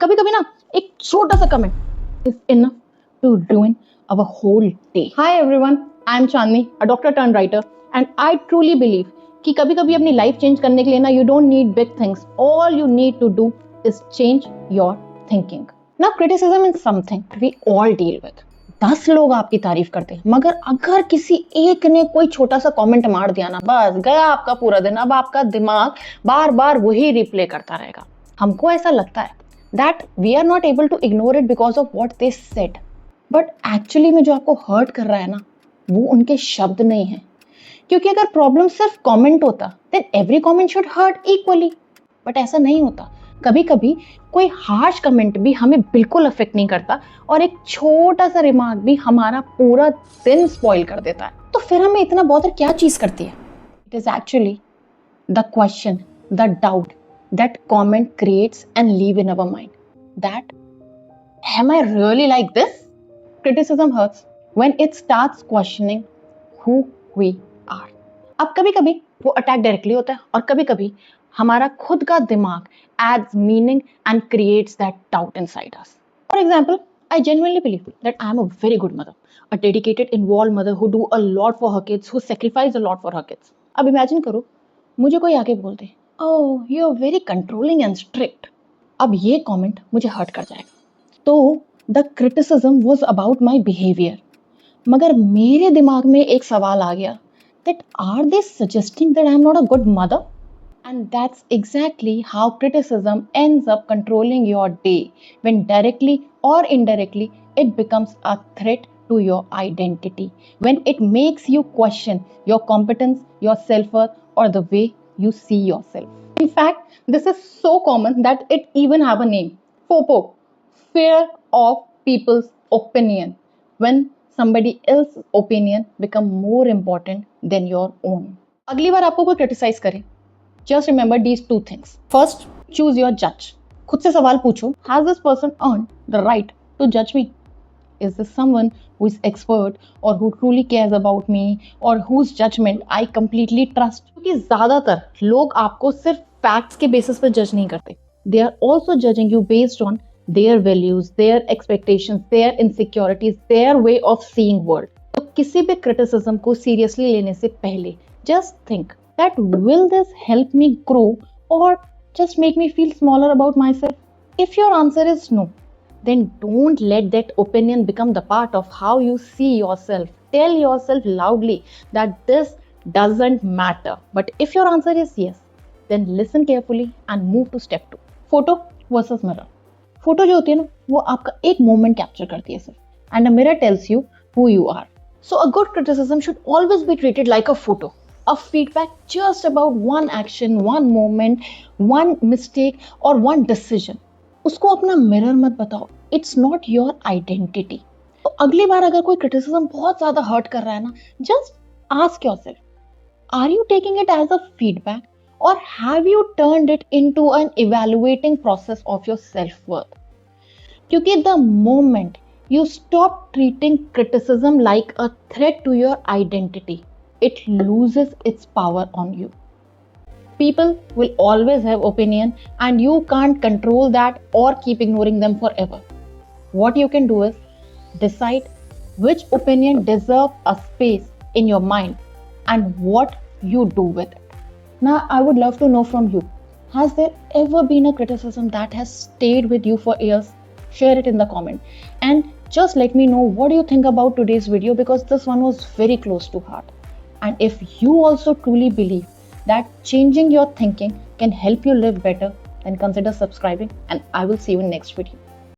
कभी कभी ना एक छोटा सा comment is enough to ruin our whole day. Hi everyone, I am Chandni, a doctor turned writer, and I truly believe कि कभी कभी अपनी लाइफ चेंज करने के लिए ना, you don't need big things, all you need to do is change your thinking. Now criticism is something we all deal with. 10 लोग आपकी तारीफ करते हैं, मगर अगर किसी एक ने कोई छोटा सा कमेंट मार दिया ना, बस गया आपका पूरा दिन. अब आपका दिमाग बार बार वही रिप्ले करता रहेगा. हमको ऐसा लगता है that we are not able to ignore it because of what they said, but actually में जो आपको हर्ट कर रहा है ना, वो उनके शब्द नहीं है. क्योंकि अगर प्रॉब्लम सिर्फ कमेंट होता then every comment should hurt equally, but ऐसा नहीं होता. कभी कभी कोई हार्श कमेंट भी हमें बिल्कुल अफेक्ट नहीं करता, और एक छोटा सा रिमार्क भी हमारा पूरा दिन स्पॉइल कर देता है. तो फिर हमें इतना बॉदर क्या चीज करती है? It is actually the question, the doubt that comment creates and leave in our mind, that am I really like this? Criticism hurts when it starts questioning who we are. अब कभी कभी वो attack directly होता है, और कभी कभी हमारा खुद का दिमाग adds meaning and creates that doubt inside us. For example, I genuinely believe that I am a very good mother, a dedicated, involved mother who do a lot for her kids, who sacrifice a lot for her kids. अब imagine करो, मुझे कोई आके बोल दे, Oh, you're very controlling and strict. अब ये comment मुझे hurt कर जाएगा. तो the criticism was about my behaviour, मगर मेरे दिमाग में एक सवाल आ गया that are they suggesting that I am not a good mother? And that's exactly how criticism ends up controlling your day, when directly or indirectly it becomes a threat to your identity, when it makes you question your competence, your self-worth, or the way you see yourself. In fact, this is so common that it even have a name. FOPO, fear of people's opinion. When somebody else's opinion become more important than your own. अगली बार आपको कोई criticize करे, just remember these two things. First, choose your judge. खुद से सवाल पूछो, has this person earned the right to judge me? Is this someone who is expert or who truly cares about me or whose judgment I completely trust? क्योंकि ज़्यादातर लोग आपको सिर्फ facts के बेसिस पर जज नहीं करते. They are also judging you based on their values, their expectations, their insecurities, their way of seeing world. तो किसी भी criticism को seriously लेने से पहले just think that will this help me grow or just make me feel smaller about myself? If your answer is no, then don't let that opinion become the part of how you see yourself. Tell yourself loudly that this doesn't matter. But if your answer is yes, then listen carefully and move to step 2. Photo versus mirror. Photo जो होती है ना, वो आपका एक moment capture करती है सिर्फ, and a mirror tells you who you are. So a good criticism should always be treated like a photo. A feedback just about one action, one moment, one mistake or one decision. उसको अपना mirror मत बताओ. It's not your identity. तो अगली बार अगर कोई criticism बहुत ज्यादा हर्ट कर रहा है ना, just ask yourself, are you taking it as a feedback or have you turned it into an evaluating process of your self worth? क्योंकि the moment you stop treating criticism like a threat to your identity, it loses its power on you. People will always have opinion and you can't control that or keep ignoring them forever. What you can do is decide which opinion deserves a space in your mind and what you do with it. Now, I would love to know from you, has there ever been a criticism that has stayed with you for years? Share it in the comment and just let me know what do you think about today's video, because this one was very close to heart. And if you also truly believe that changing your thinking can help you live better, then consider subscribing and I will see you in next video.